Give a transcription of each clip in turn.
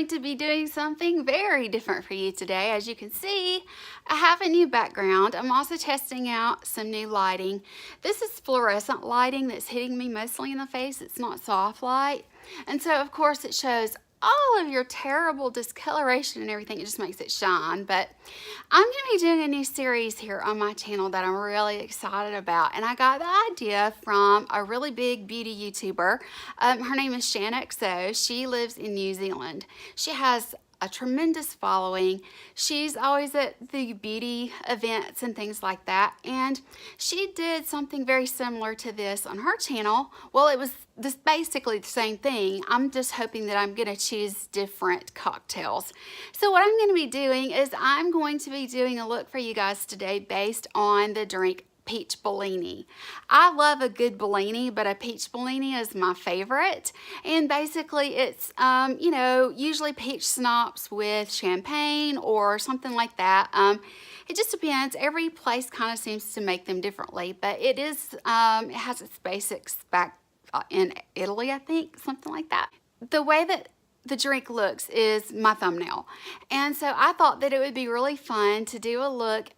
To be doing something very different for you today. As you can see, I have a new background. I'm also testing out some new lighting. This is fluorescent lighting that's hitting me mostly in the face. It's not soft light. And so of course it shows all of your terrible discoloration and everything. It just makes it shine. But I'm going to be doing a new series here on my channel that I'm really excited about. And I got the idea from a really big beauty YouTuber. Her name is Shaaanxo. She lives in New Zealand. She has a tremendous following. She's always at the beauty events and things like that, and she did something very similar to this on her channel. Well, it was basically the same thing. I'm just hoping that I'm gonna choose different cocktails. So what I'm gonna be doing is I'm going to be doing a look for you guys today based on the drink Peach Bellini. I love a good Bellini, but a peach Bellini is my favorite. And basically it's, you know, usually peach schnapps with champagne or something like that. It just depends. Every place kind of seems to make them differently, but it is, it has its basics back in Italy, I think, something like that. The way that the drink looks is my thumbnail. And so I thought that it would be really fun to do a look,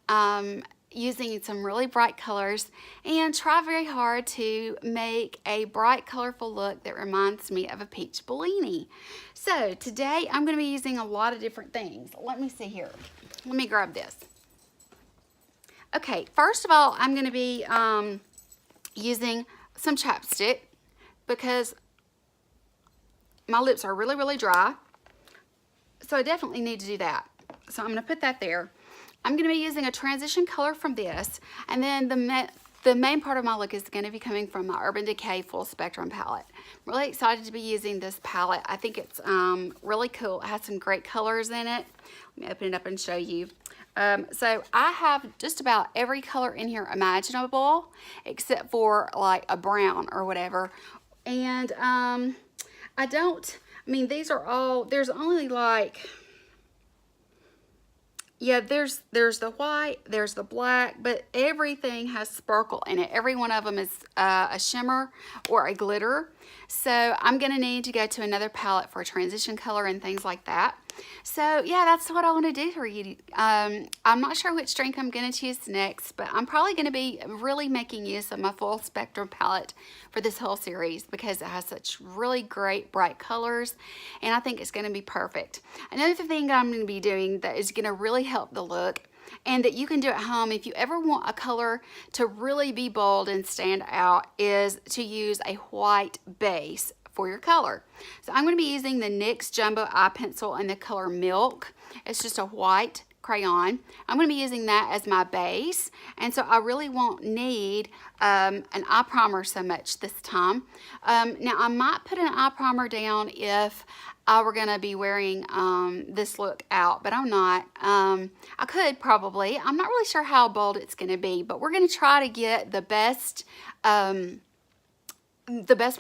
using some really bright colors and try very hard to make a bright colorful look that reminds me of a peach Bellini. So today I'm going to be using a lot of different things. Let me see here. Let me grab this. Okay, first of all, I'm going to be using some chapstick because my lips are really dry, so I definitely need to do that. So I'm going to put that there. I'm going to be using a transition color from this, and then the main part of my look is going to be coming from my Urban Decay Full Spectrum palette. I'm really excited to be using this palette. I think it's really cool. It has some great colors in it. Let me open it up and show you. So I have just about every color in here imaginable, except for like a brown or whatever. And I mean, these are all, there's only like, yeah, there's the white, there's the black, but everything has sparkle in it. Every one of them is a shimmer or a glitter. So I'm going to need to go to another palette for a transition color and things like that. So yeah, that's what I want to do for you. I'm not sure which drink I'm going to choose next, but I'm probably going to be really making use of my full spectrum palette for this whole series because it has such really great bright colors, and I think it's going to be perfect. Another thing that I'm going to be doing that is going to really help the look, and that you can do at home if you ever want a color to really be bold and stand out, is to use a white base for your color. So I'm going to be using the NYX Jumbo Eye Pencil in the color Milk. It's just a white crayon. I'm going to be using that as my base, and so I really won't need an eye primer so much this time. Now I might put an eye primer down if I were going to be wearing this look out, but I'm not. I could probably. I'm not really sure how bold it's going to be, but we're going to try to get the best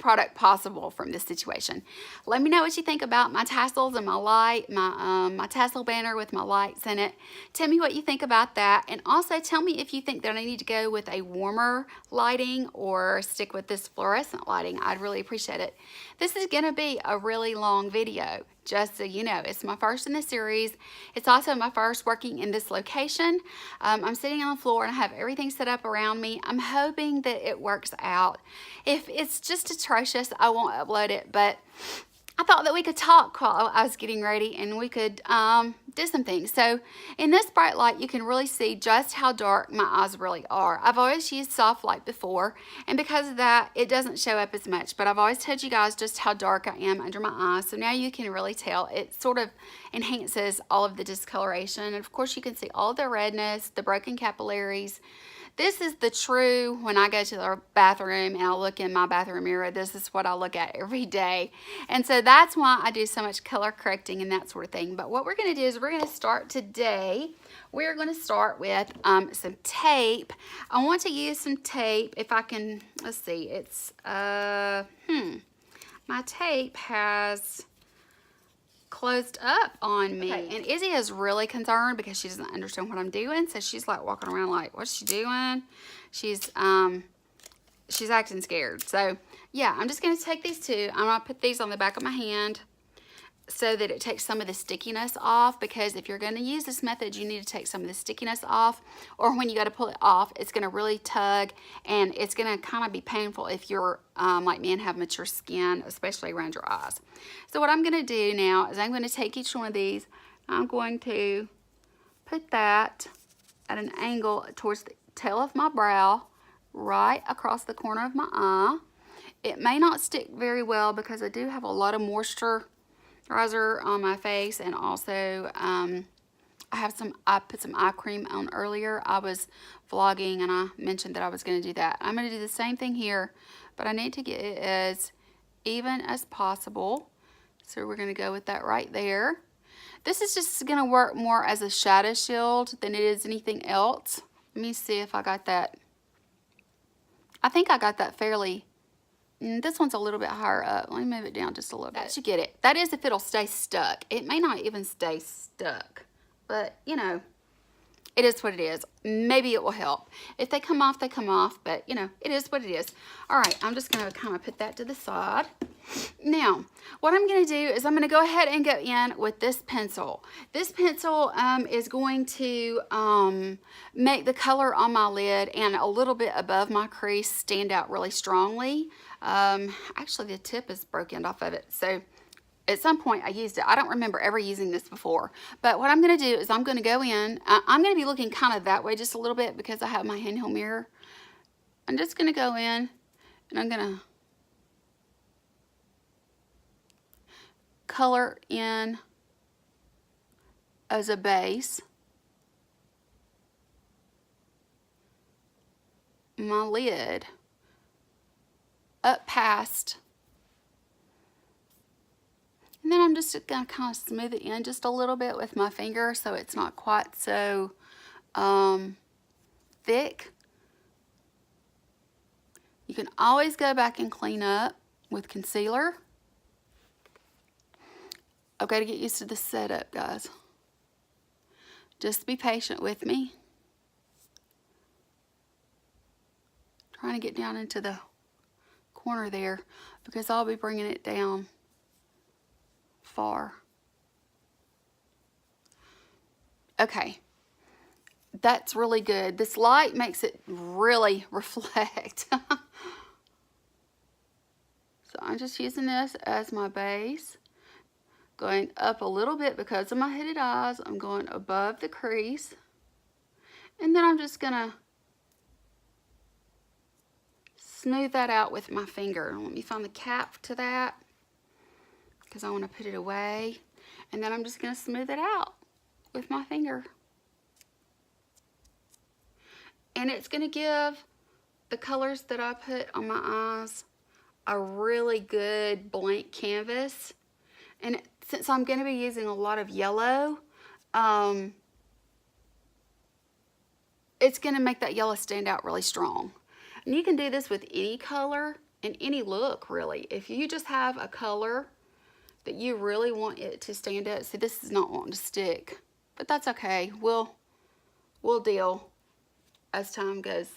product possible from this situation. Let me know what you think about my tassels and my light, my tassel banner with my lights in it. Tell me what you think about that, and also tell me if you think that I need to go with a warmer lighting or stick with this fluorescent lighting. I'd really appreciate it. This is going to be a really long video, just so you know. It's my first in the series. It's also my first working in this location. I'm sitting on the floor and I have everything set up around me. I'm hoping that it works out. If it's just atrocious, I won't upload it, but I thought that we could talk while I was getting ready, and we could do some things. So in this bright light, you can really see just how dark my eyes really are. I've always used soft light before, and because of that, it doesn't show up as much, but I've always told you guys just how dark I am under my eyes. So now you can really tell. It sort of enhances all of the discoloration. And of course, you can see all the redness, the broken capillaries, This is the true, when I go to the bathroom and I look in my bathroom mirror, this is what I look at every day. And so that's why I do so much color correcting and that sort of thing. But what we're going to do is we're going to start today. We're going to start with some tape. I want to use some tape if I can, let's see, it's, my tape has closed up on me. Okay. And Izzy is really concerned because she doesn't understand what I'm doing. So she's like walking around like, what's she doing? She's acting scared. So yeah, I'm just going to take these two. I'm going to put these on the back of my hand so that it takes some of the stickiness off, because if you're going to use this method, you need to take some of the stickiness off, or when you got to pull it off, it's going to really tug and it's going to kind of be painful if you're like me and have mature skin, especially around your eyes. So what I'm going to do now is I'm going to take each one of these, I'm going to put that at an angle towards the tail of my brow, right across the corner of my eye. It may not stick very well because I do have a lot of moisture on my face, and also I put some eye cream on earlier. I was vlogging and I mentioned that I was going to do that. I'm going to do the same thing here, but I need to get it as even as possible. So we're going to go with that right there. This is just going to work more as a shadow shield than it is anything else. Let me see if I got that. I think I got that fairly. This one's a little bit higher up. Let me move it down just a little bit. That should get it. That is if it'll stay stuck. It may not even stay stuck, but you know, it is what it is. Maybe it will help. If they come off, they come off, but you know, it is what it is. All right, I'm just gonna kind of put that to the side. Now, what I'm gonna do is I'm gonna go ahead and go in with this pencil. This pencil is going to make the color on my lid and a little bit above my crease stand out really strongly. Actually, the tip is broken off of it, so at some point I used it. I don't remember ever using this before, but what I'm going to do is I'm going to go in. I'm going to be looking kind of that way just a little bit because I have my handheld mirror. I'm just going to go in and I'm going to color in as a base my lid up past. And then I'm just going to kind of smooth it in just a little bit with my finger so it's not quite so thick. You can always go back and clean up with concealer. I've got to get used to the setup, guys. Just be patient with me. Trying to get down into the corner there because I'll be bringing it down far. Okay, that's really good. This light makes it really reflect. So I'm just using this as my base, going up a little bit because of my hooded eyes. I'm going above the crease, and then I'm just gonna smooth that out with my finger. Let me find the cap to that, because I want to put it away, and then I'm just going to smooth it out with my finger. And it's going to give the colors that I put on my eyes a really good blank canvas. And since I'm going to be using a lot of yellow, it's going to make that yellow stand out really strong. And you can do this with any color and any look, really. If you just have a color that you really want it to stand out. See, this is not wanting to stick, but that's okay. We'll deal as time goes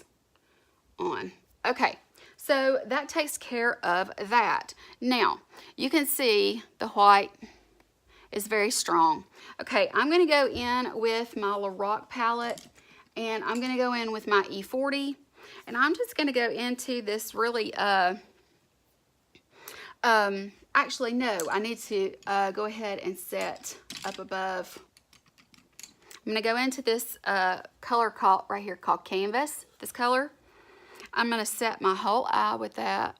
on. Okay, so that takes care of that. Now, you can see the white is very strong. Okay, I'm gonna go in with my Lorac palette, and I'm gonna go in with my E40, and I'm just gonna go into this really, actually, no, I need to go ahead and set up above. I'm going to go into this color called, right here, called Canvas, this color. I'm going to set my whole eye with that.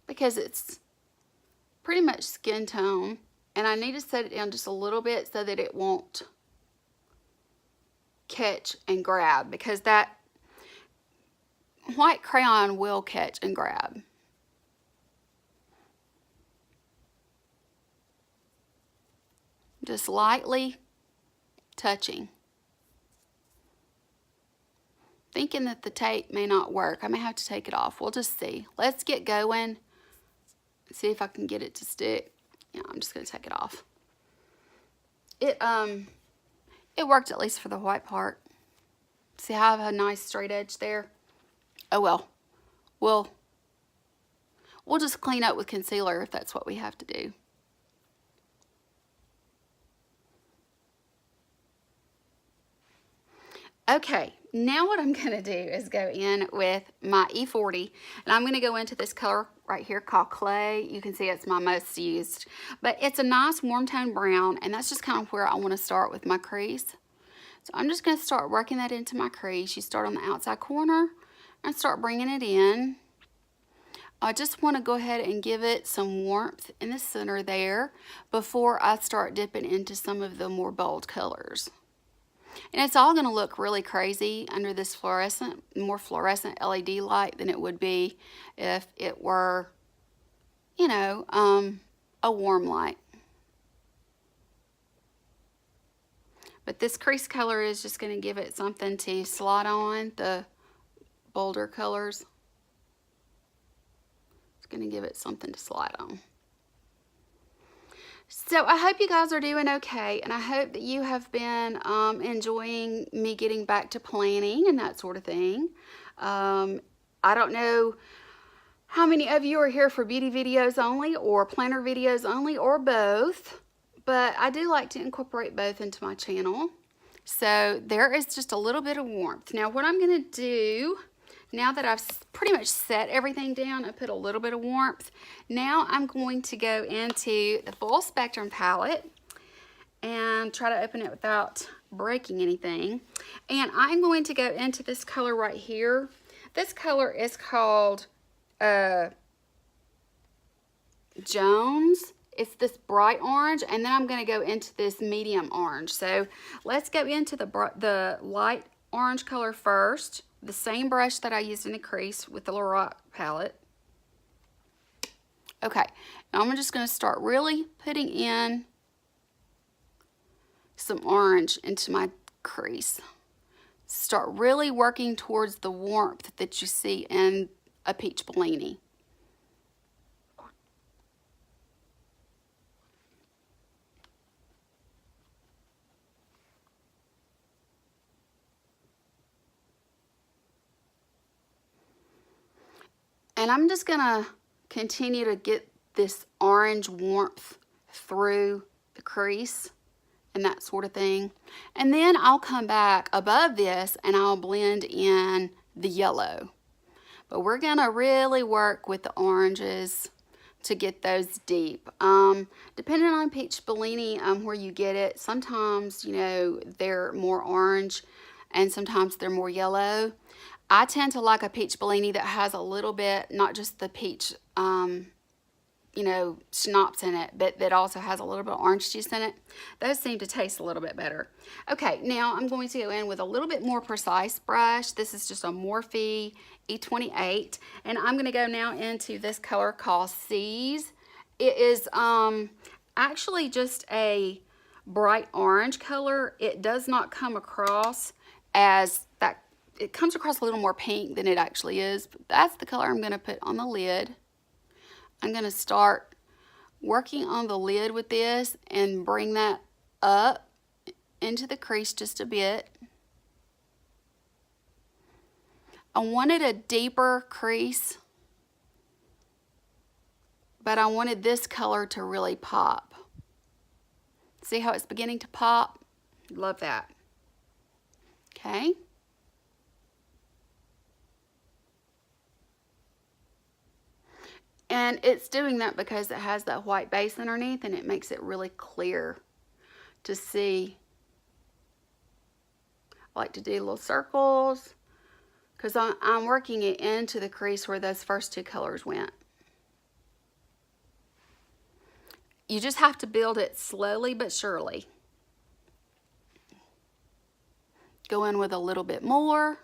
Because it's pretty much skin tone. And I need to set it down just a little bit so that it won't catch and grab, because that white crayon will catch and grab. Just lightly touching. Thinking that the tape may not work. I may have to take it off. We'll just see. Let's get going. See if I can get it to stick. Yeah, I'm just going to take it off. It worked, at least for the white part. See how I have a nice straight edge there? Oh well. We'll just clean up with concealer if that's what we have to do. Okay, now what I'm going to do is go in with my E40, and I'm going to go into this color right here called Clay. You can see it's my most used, but it's a nice warm tone brown, and that's just kind of where I want to start with my crease. So I'm just going to start working that into my crease. You start on the outside corner and start bringing it in. I just want to go ahead and give it some warmth in the center there before I start dipping into some of the more bold colors. And it's all going to look really crazy under this more fluorescent LED light than it would be if it were, you know, a warm light. But this crease color is just going to give it something to slide on, the bolder colors. It's going to give it something to slide on. So I hope you guys are doing okay, and I hope that you have been enjoying me getting back to planning and that sort of thing. I don't know how many of you are here for beauty videos only, or planner videos only, or both, but I do like to incorporate both into my channel. So there is just a little bit of warmth. Now what I'm going to do, now that I've pretty much set everything down, I put a little bit of warmth. Now I'm going to go into the full spectrum palette and try to open it without breaking anything. And I'm going to go into this color right here. This color is called Jones. It's this bright orange, and then I'm going to go into this medium orange. So let's go into the light orange color first. The same brush that I used in the crease with the Lorac palette. Okay, now I'm just going to start really putting in some orange into my crease. Start really working towards the warmth that you see in a peach Bellini. And I'm just going to continue to get this orange warmth through the crease and that sort of thing. And then I'll come back above this and I'll blend in the yellow. But we're going to really work with the oranges to get those deep. Depending on peach Bellini, where you get it, sometimes, you know, they're more orange and sometimes they're more yellow. I tend to like a peach Bellini that has a little bit, not just the peach, you know, schnapps in it, but that also has a little bit of orange juice in it. Those seem to taste a little bit better. Okay, now I'm going to go in with a little bit more precise brush. This is just a Morphe E28, and I'm going to go now into this color called Seas. It is actually just a bright orange color. It does not come across as that. It comes across a little more pink than it actually is, but that's the color I'm going to put on the lid. I'm going to start working on the lid with this and bring that up into the crease just a bit. I wanted a deeper crease, but I wanted this color to really pop. See how it's beginning to pop? Love that. Okay. And it's doing that because it has that white base underneath, and it makes it really clear to see. I like to do little circles because I'm working it into the crease where those first two colors went. you just have to build it slowly but surely. Go in with a little bit more.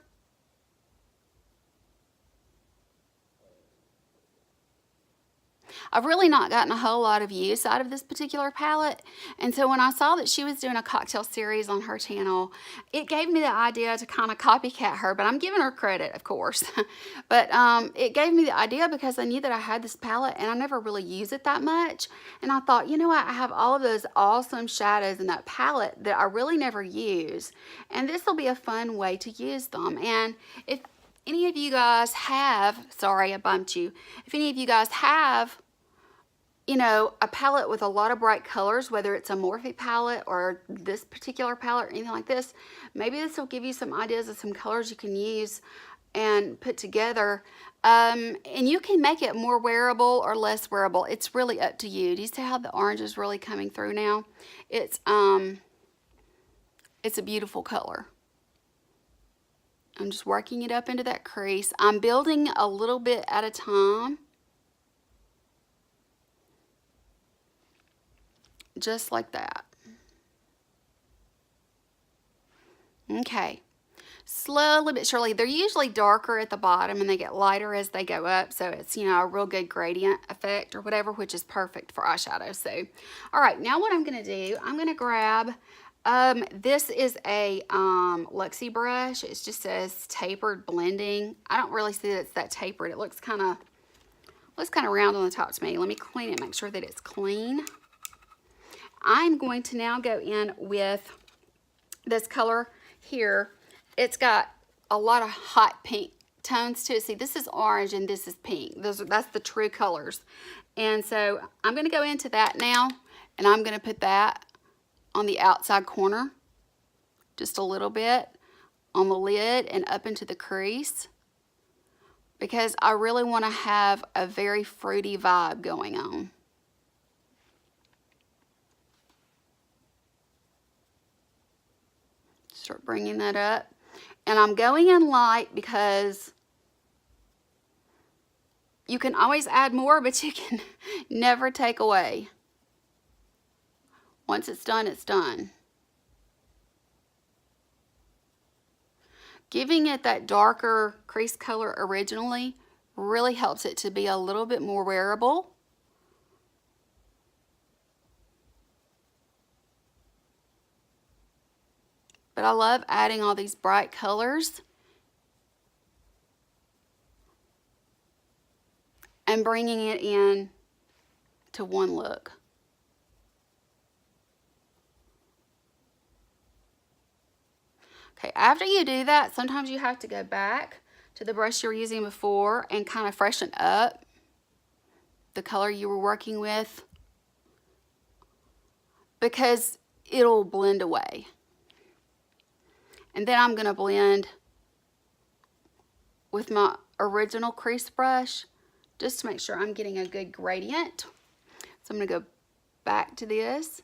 I've really not gotten a whole lot of use out of this particular palette, and so when I saw that she was doing a cocktail series on her channel, it gave me the idea to kind of copycat her, but I'm giving her credit, of course. But it gave me the idea because I knew that I had this palette and I never really use it that much, and I thought, you know what, I have all of those awesome shadows in that palette that I really never use, and this will be a fun way to use them. And if any of you guys have, sorry I bumped you, if any of you guys have, you know, a palette with a lot of bright colors, whether it's a Morphe palette or this particular palette or anything like this, maybe this will give you some ideas of some colors you can use and put together. And you can make it more wearable or less wearable. It's really up to you. Do you see how the orange is really coming through now? It's a beautiful color. I'm just working it up into that crease. I'm building a little bit at a time. Just like that. Okay. Slowly but surely. They're usually darker at the bottom and they get lighter as they go up. So it's, you know, a real good gradient effect or whatever, which is perfect for eyeshadow. So, all right. Now what I'm going to do, I'm going to grab, this is a Luxie brush. It just says tapered blending. I don't really see that it's that tapered. It looks kind of round on the top to me. Let me clean it, make sure that it's clean. I'm going to now go in with this color here. It's got a lot of hot pink tones to it. See, this is orange and this is pink. That's the true colors. And so I'm going to go into that now, and I'm going to put that on the outside corner, just a little bit on the lid and up into the crease, because I really want to have a very fruity vibe going on. Start bringing that up, and I'm going in light because you can always add more, but you can never take away. Once it's done, it's done. Giving it that darker crease color originally really helps it to be a little bit more wearable. But I love adding all these bright colors and bringing it in to one look. Okay, after you do that, sometimes you have to go back to the brush you were using before and kind of freshen up the color you were working with, because it'll blend away. And then I'm going to blend with my original crease brush just to make sure I'm getting a good gradient. So I'm going to go back to this.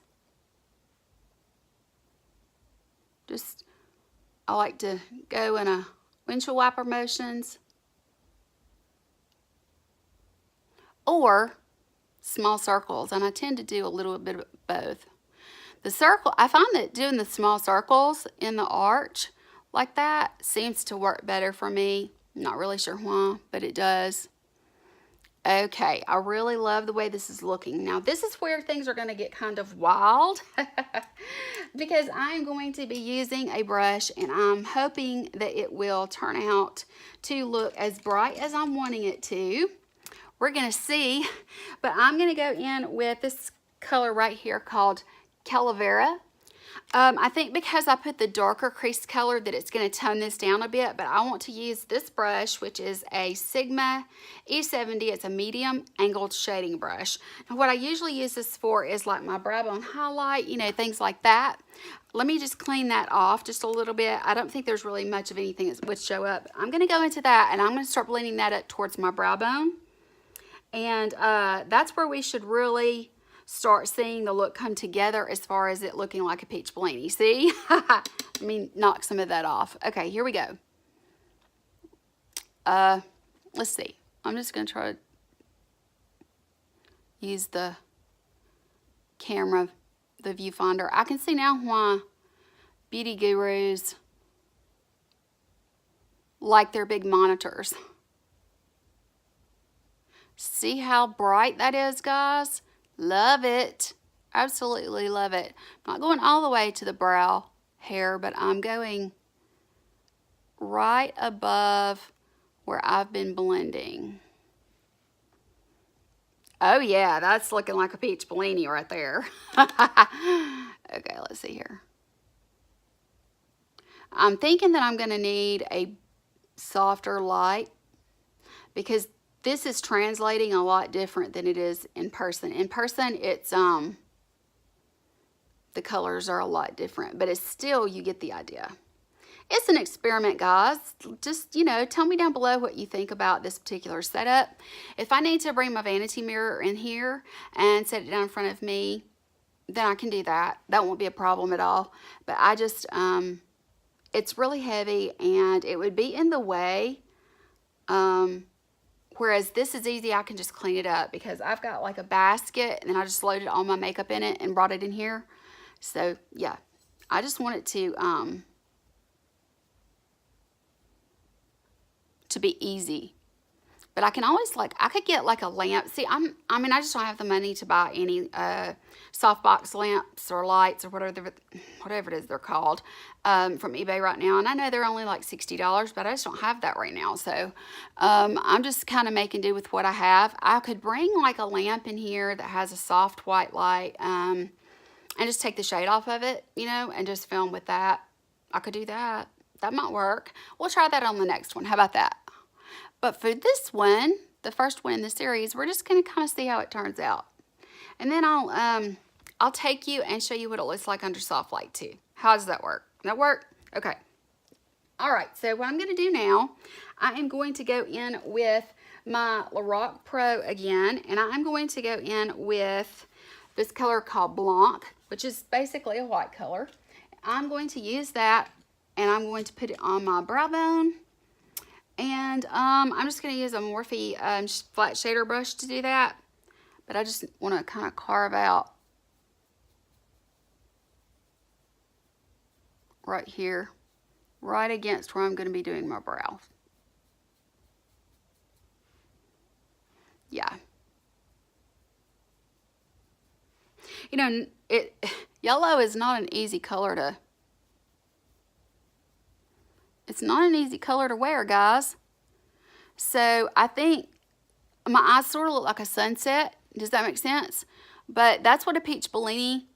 I like to go in a windshield wiper motions or small circles, and I tend to do a little bit of both. The circle, I find that doing the small circles in the arch like that seems to work better for me. I'm not really sure why, but it does. Okay, I really love the way this is looking. Now, this is where things are going to get kind of wild because I'm going to be using a brush, and I'm hoping that it will turn out to look as bright as I'm wanting it to. We're going to see, but I'm going to go in with this color right here called Calavera. I think because I put the darker crease color that it's going to tone this down a bit, but I want to use this brush, which is a Sigma E70. It's a medium angled shading brush. And what I usually use this for is like my brow bone highlight, you know, things like that. Let me just clean that off just a little bit. I don't think there's really much of anything that would show up. I'm going to go into that, and I'm going to start blending that up towards my brow bone. And that's where we should really start seeing the look come together as far as it looking like a peach Bellini. See? Let me knock some of that off. Okay, here we go. Let's see. I'm just going to try to use the camera, the viewfinder. I can see now why beauty gurus like their big monitors. See how bright that is, guys? Love it. Absolutely love it. I'm not going all the way to the brow hair, but I'm going right above where I've been blending. Oh yeah, that's looking like a peach Bellini right there. Okay, let's see here. I'm thinking that I'm gonna need a softer light because this is translating a lot different than it is in person. In person, it's the colors are a lot different, but it's still, you get the idea. It's an experiment, guys. Just, you know, tell me down below what you think about this particular setup. If I need to bring my vanity mirror in here and set it down in front of me, then I can do that. That won't be a problem at all. But I just, it's really heavy and it would be in the way. Whereas this is easy, I can just clean it up because I've got like a basket and then I just loaded all my makeup in it and brought it in here. So yeah, I just want it to be easy. But I can always I could get like a lamp. See, I mean, I just don't have the money to buy any softbox lamps or lights or whatever it is they're called from eBay right now. And I know they're only like $60, but I just don't have that right now. So I'm just kind of making do with what I have. I could bring like a lamp in here that has a soft white light and just take the shade off of it, you know, and just film with that. I could do that. That might work. We'll try that on the next one. How about that? But for this one, the first one in the series, we're just going to kind of see how it turns out. And then I'll take you and show you what it looks like under soft light too. How does that work? That work? Okay. All right. So what I'm going to do now, I am going to go in with my Lorac Pro again. And I'm going to go in with this color called Blanc, which is basically a white color. I'm going to use that and I'm going to put it on my brow bone. And I'm just going to use a Morphe flat shader brush to do that. But I just want to kind of carve out right here, right against where I'm going to be doing my brows. Yeah. You know, yellow is not an easy color to... It's not an easy color to wear, guys. So I think my eyes sort of look like a sunset. Does that make sense? But that's what a peach Bellini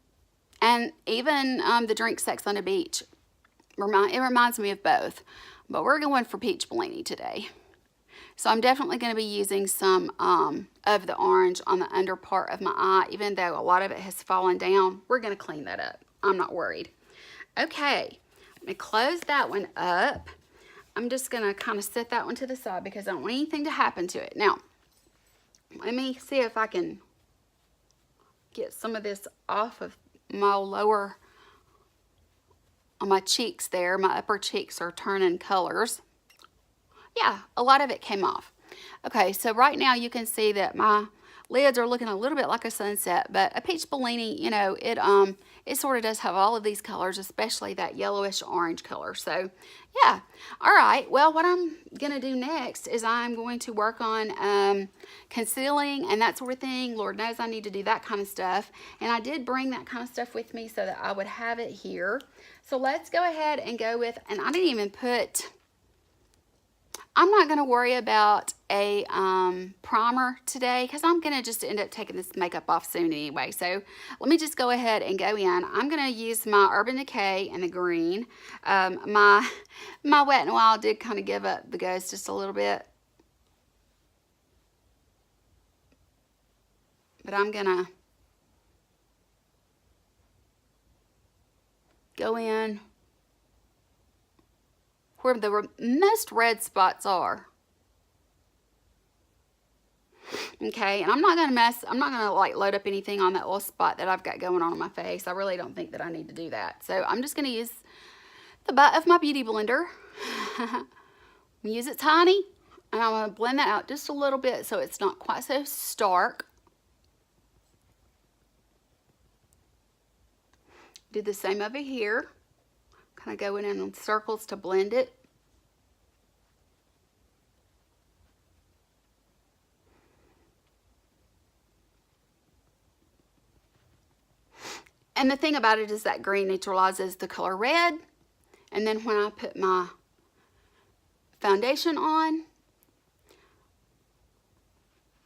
and even the drink Sex on the Beach, it reminds me of both. But we're going for peach Bellini today. So I'm definitely going to be using some of the orange on the under part of my eye. Even though a lot of it has fallen down, we're going to clean that up. I'm not worried. Okay. Let me close that one up. I'm just going to kind of set that one to the side because I don't want anything to happen to it. Now, let me see if I can get some of this off of my lower, on my cheeks there. My upper cheeks are turning colors. Yeah, a lot of it came off. Okay, so right now you can see that my lids are looking a little bit like a sunset, but a peach Bellini, you know, it sort of does have all of these colors, especially that yellowish orange color. So yeah. All right. Well, what I'm going to do next is I'm going to work on concealing and that sort of thing. Lord knows I need to do that kind of stuff. And I did bring that kind of stuff with me so that I would have it here. So let's go ahead and go with, and I didn't even put, I'm not going to worry about a primer today because I'm going to just end up taking this makeup off soon anyway. So let me just go ahead and go in. I'm going to use my Urban Decay in the green. My Wet n Wild did kind of give up the ghost just a little bit. But I'm going to go in where the most red spots are. Okay, and I'm not gonna like load up anything on that little spot that I've got going on my face. I really don't think that I need to do that. So I'm just gonna use the butt of my beauty blender. Use it tiny, and I'm gonna blend that out just a little bit so it's not quite so stark. Do the same over here. Kind of going in circles to blend it. And the thing about it is that green neutralizes the color red. And then when I put my foundation on,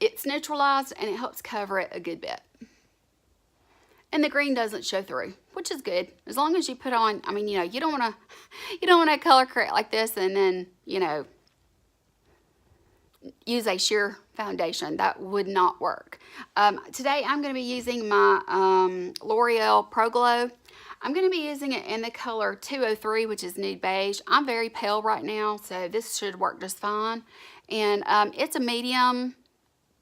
it's neutralized and it helps cover it a good bit. And the green doesn't show through, which is good. As long as you put on, I mean, you know, you don't want to color correct like this and then, you know, use a sheer foundation. That would not work. Today I'm going to be using my L'Oreal Pro Glow. I'm going to be using it in the color 203, which is nude beige. I'm very pale right now, so this should work just fine. And it's a medium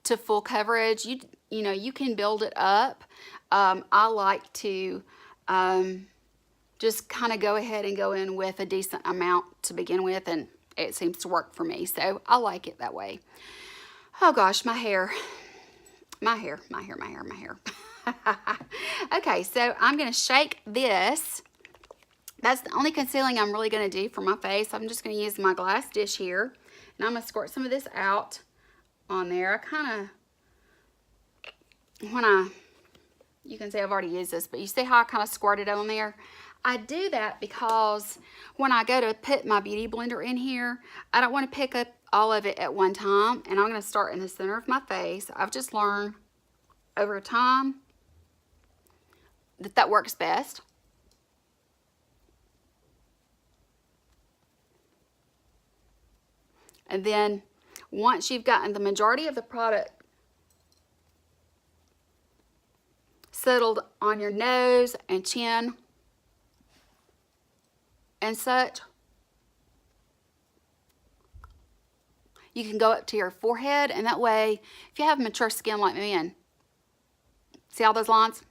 to full coverage. You know, you can build it up. I like to just kind of go ahead and go in with a decent amount to begin with, and it seems to work for me, so I like it that way. Oh gosh, my hair. Okay, so I'm going to shake this. That's the only concealing I'm really going to do for my face. I'm just going to use my glass dish here, and I'm going to squirt some of this out on there. I kind of, you can see I've already used this, but you see how I kind of squirted on there? I do that because when I go to put my beauty blender in here, I don't want to pick up all of it at one time, and I'm going to start in the center of my face. I've just learned over time that works best. And then once you've gotten the majority of the product settled on your nose and chin and such, you can go up to your forehead, and that way, if you have mature skin like me, and see all those lines?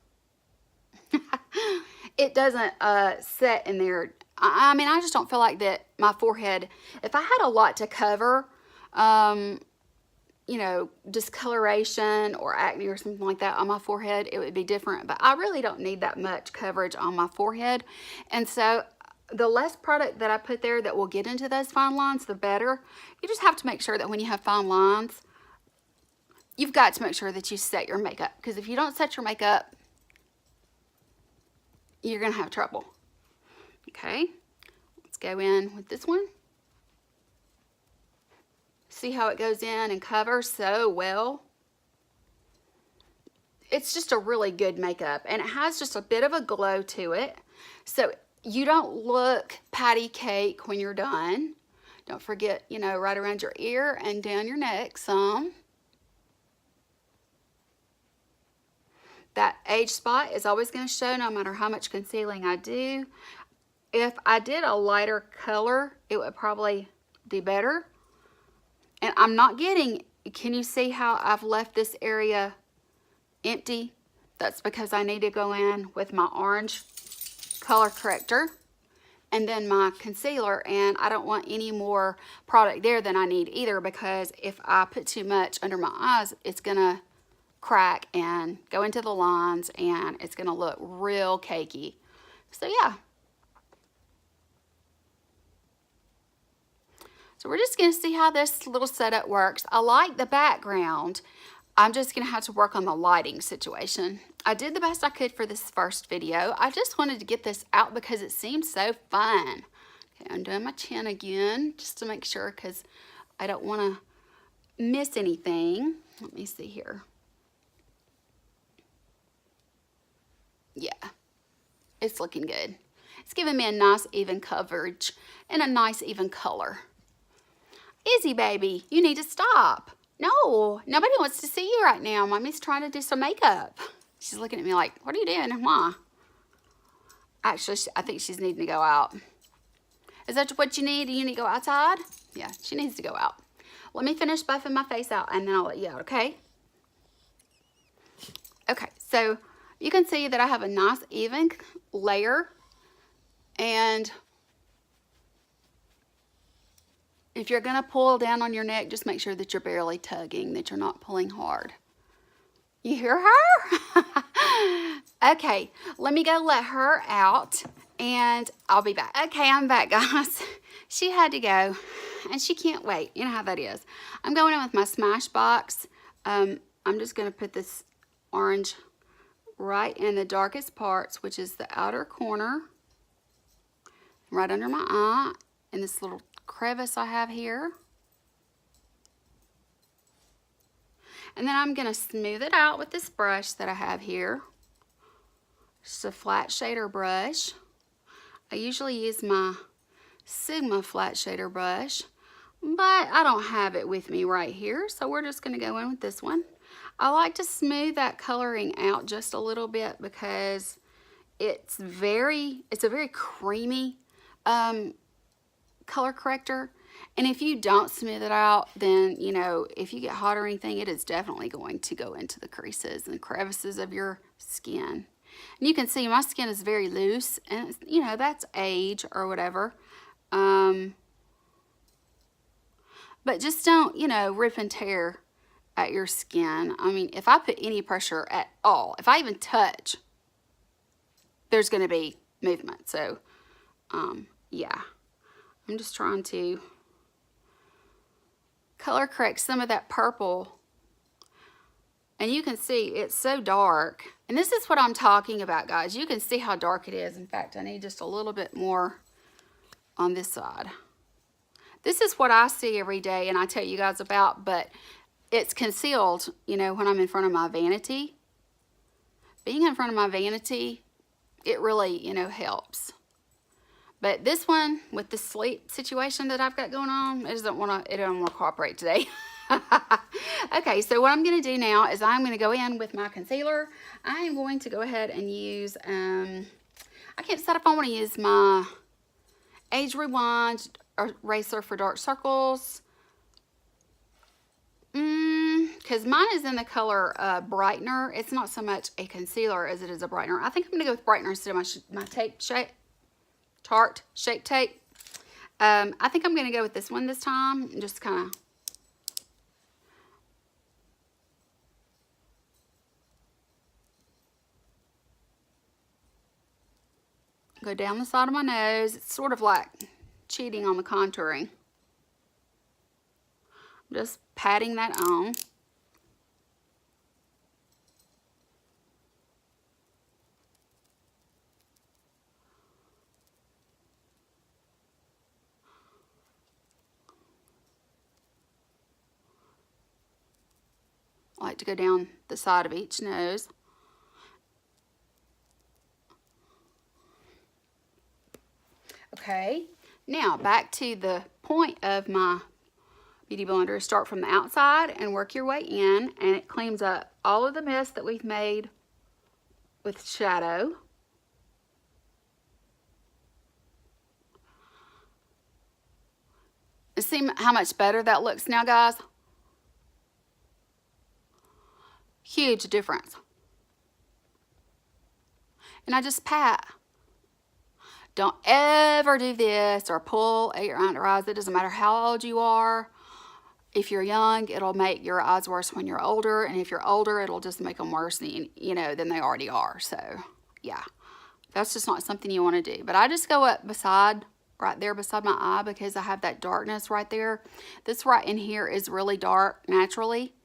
It doesn't set in there. I mean, I just don't feel like that my forehead, if I had a lot to cover, you know, discoloration or acne or something like that on my forehead, it would be different. But I really don't need that much coverage on my forehead. And so the less product that I put there that will get into those fine lines, the better. You just have to make sure that when you have fine lines, you've got to make sure that you set your makeup. Because if you don't set your makeup, you're going to have trouble. Okay, let's go in with this one. See how it goes in and covers so well? It's just a really good makeup, and it has just a bit of a glow to it. So you don't look patty cake when you're done. Don't forget, you know, right around your ear and down your neck some. That age spot is always going to show no matter how much concealing I do. If I did a lighter color, it would probably do better. And I'm not getting, can you see how I've left this area empty? That's because I need to go in with my orange color corrector and then my concealer, and I don't want any more product there than I need either, because if I put too much under my eyes, it's gonna crack and go into the lines, and it's gonna look real cakey. So yeah. So we're just gonna see how this little setup works. I like the background. I'm just gonna have to work on the lighting situation. I did the best I could for this first video. I just wanted to get this out because it seems so fun. Okay, I'm doing my chin again just to make sure, because I don't wanna miss anything. Let me see here. Yeah, it's looking good. It's giving me a nice even coverage and a nice even color. Izzy baby, you need to stop. No, nobody wants to see you right now. Mommy's trying to do some makeup. She's looking at me like, what are you doing and why? Actually, I think she's needing to go out. Is that what you need? Do you need to go outside? Yeah, she needs to go out. Let me finish buffing my face out and then I'll let you out, okay? Okay, so you can see that I have a nice even layer, and if you're gonna pull down on your neck, just make sure that you're barely tugging, that you're not pulling hard. You hear her? Okay, let me go let her out and I'll be back. Okay, I'm back, guys. She had to go and she can't wait. You know how that is. I'm going in with my Smashbox. I'm just going to put this orange right in the darkest parts, which is the outer corner, right under my eye, in this little crevice I have here. And then I'm going to smooth it out with this brush that I have here. Just a flat shader brush. I usually use my Sigma flat shader brush, but I don't have it with me right here, so we're just going to go in with this one. I like to smooth that coloring out just a little bit because it's a very creamy color corrector. And if you don't smooth it out, then, you know, if you get hot or anything, it is definitely going to go into the creases and crevices of your skin. And you can see my skin is very loose, and, you know, that's age or whatever. But just don't, you know, rip and tear at your skin. I mean, if I put any pressure at all, if I even touch, there's going to be movement. So, yeah. I'm just trying to color correct some of that purple. And you can see it's so dark. And this is what I'm talking about, guys. You can see how dark it is. In fact, I need just a little bit more on this side. This is what I see every day and I tell you guys about, but it's concealed, you know, when I'm in front of my vanity. Being in front of my vanity, it really, you know, helps. But this one, with the sleep situation that I've got going on, it don't want to cooperate today. Okay, so what I'm going to do now is I'm going to go in with my concealer. I am going to go ahead and use, I can't decide if I want to use my Age Rewind eraser for dark circles. Because mine is in the color Brightener. It's not so much a concealer as it is a brightener. I think I'm going to go with Brightener instead of my tape shape. Tarte Shape Tape. I think I'm going to go with this one this time and just kind of go down the side of my nose. It's sort of like cheating on the contouring. Just patting that on. I like to go down the side of each nose. Okay, now back to the point of my Beauty Blender. Start from the outside and work your way in, and it cleans up all of the mess that we've made with shadow. See how much better that looks now, guys? Huge difference. And I just pat. Don't ever do this or pull at your under eyes. It doesn't matter how old you are. If you're young, it'll make your eyes worse when you're older. And if you're older, it'll just make them worse than, you know, than they already are. So, yeah. That's just not something you want to do. But I just go up beside, right there beside my eye because I have that darkness right there. This right in here is really dark naturally.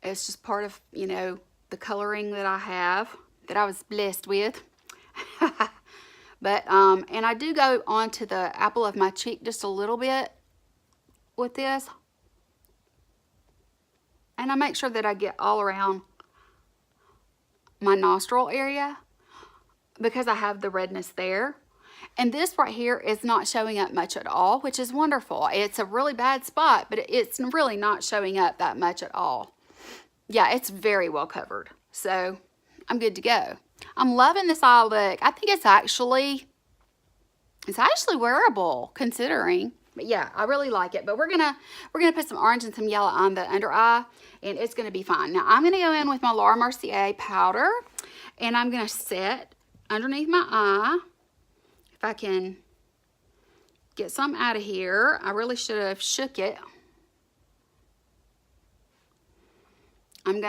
It's just part of, you know, the coloring that I have, that I was blessed with. But, and I do go onto the apple of my cheek just a little bit with this. And I make sure that I get all around my nostril area because I have the redness there. And this right here is not showing up much at all, which is wonderful. It's a really bad spot, but it's really not showing up that much at all. Yeah, it's very well covered. So I'm good to go. I'm loving this eye look. I think it's actually wearable considering. But yeah, I really like it. But we're gonna put some orange and some yellow on the under eye, and it's gonna be fine. Now I'm gonna go in with my Laura Mercier powder, and I'm gonna set underneath my eye. If I can get some out of here. I really should have shook it. I'm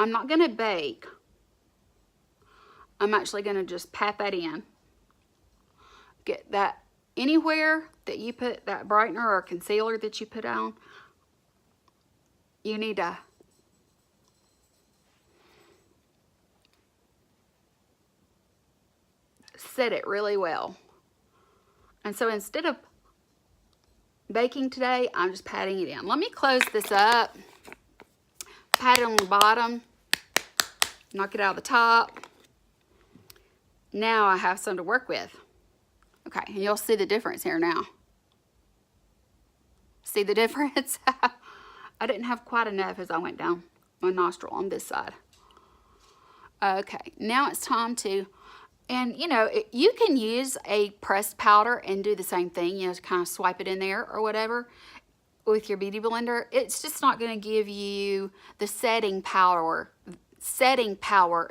I'm not going to bake. I'm actually going to just pat that in. Get that anywhere that you put that brightener or concealer that you put on, you need to set it really well. And so instead of baking today, I'm just patting it in. Let me close this up, pat it on the bottom, knock it out of the top. Now I have some to work with. Okay, and you'll see the difference here now. See the difference? I didn't have quite enough as I went down my nostril on this side. Okay, now it's time to, and you know, you can use a pressed powder and do the same thing, you know, to kind of swipe it in there or whatever with your beauty blender. It's just not going to give you the setting power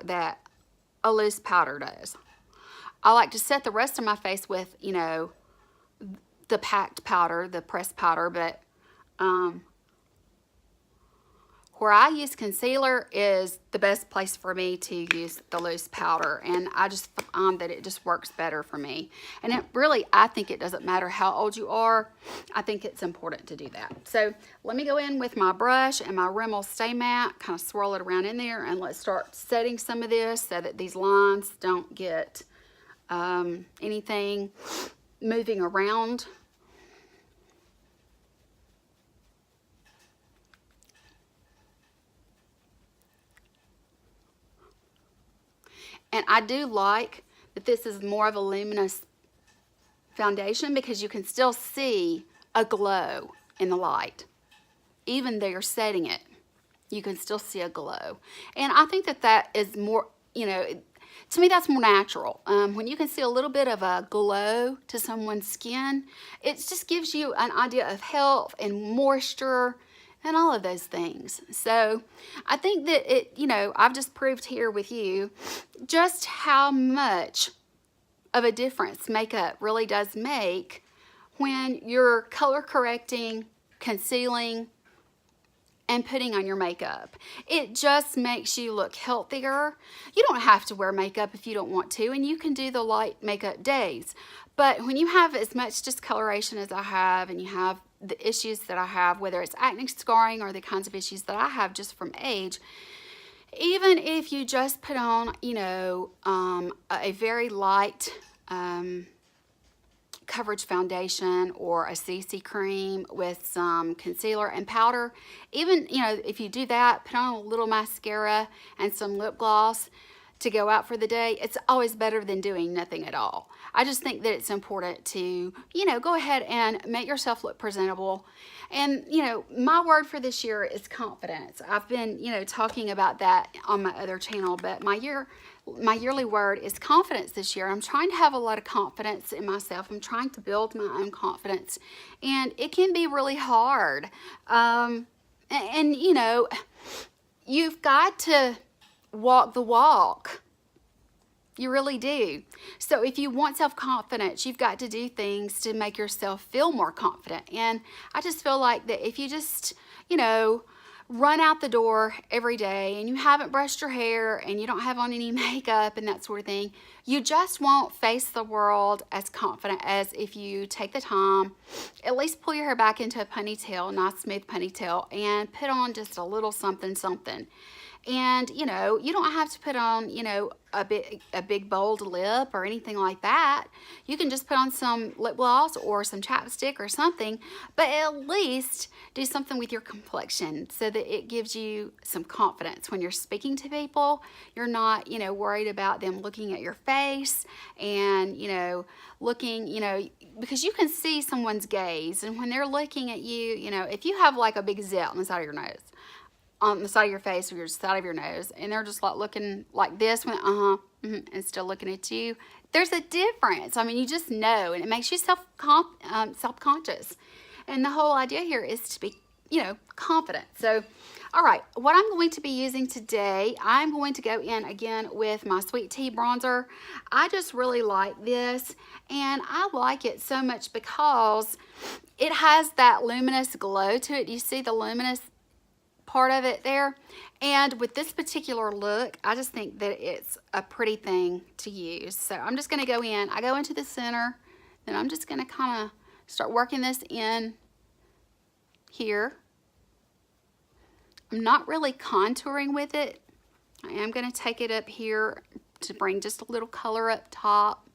that a loose powder does. I like to set the rest of my face with, you know, the packed powder, the pressed powder, but where I use concealer is the best place for me to use the loose powder, and I just find that it just works better for me. And it really, I think it doesn't matter how old you are. I think it's important to do that. So let me go in with my brush and my Rimmel Stay Matte, kind of swirl it around in there, and let's start setting some of this so that these lines don't get anything moving around. And I do like that this is more of a luminous foundation because you can still see a glow in the light. Even though you're setting it, you can still see a glow. And I think that that is more, you know, to me that's more natural. When you can see a little bit of a glow to someone's skin, it just gives you an idea of health and moisture and all of those things. So I think that it, you know, I've just proved here with you just how much of a difference makeup really does make when you're color correcting, concealing, and putting on your makeup. It just makes you look healthier. You don't have to wear makeup if you don't want to, and you can do the light makeup days. But when you have as much discoloration as I have, and you have the issues that I have, whether it's acne, scarring, or the kinds of issues that I have just from age, even if you just put on, you know, a very light coverage foundation or a CC cream with some concealer and powder, even, you know, if you do that, put on a little mascara and some lip gloss to go out for the day, it's always better than doing nothing at all. I just think that it's important to, you know, go ahead and make yourself look presentable. And, you know, my word for this year is confidence. I've been, you know, talking about that on my other channel, but my yearly word is confidence this year. I'm trying to have a lot of confidence in myself. I'm trying to build my own confidence, and it can be really hard. And you know, you've got to walk the walk. You really do. So if you want self-confidence, you've got to do things to make yourself feel more confident. And I just feel like that if you just, you know, run out the door every day and you haven't brushed your hair and you don't have on any makeup and that sort of thing, you just won't face the world as confident as if you take the time, at least pull your hair back into a ponytail, a nice smooth ponytail, and put on just a little something something. And, you know, you don't have to put on, you know, a big bold lip or anything like that. You can just put on some lip gloss or some chapstick or something, but at least do something with your complexion so that it gives you some confidence when you're speaking to people. You're not, you know, worried about them looking at your face and, you know, looking, you know, because you can see someone's gaze, and when they're looking at you, you know, if you have like a big zit on the side of your nose, on the side of your face or your side of your nose, and they're just like looking like this when and still looking at you, there's a difference. I mean, you just know, and it makes you self-conscious. And the whole idea here is to be, you know, confident. So, all right, what I'm going to be using today, I'm going to go in again with my Sweet Tea bronzer. I just really like this, and I like it so much because it has that luminous glow to it. You see the luminous part of it there. And with this particular look, I just think that it's a pretty thing to use. So I'm just going to go in. I go into the center, then I'm just going to kind of start working this in here. I'm not really contouring with it. I am going to take it up here to bring just a little color up top.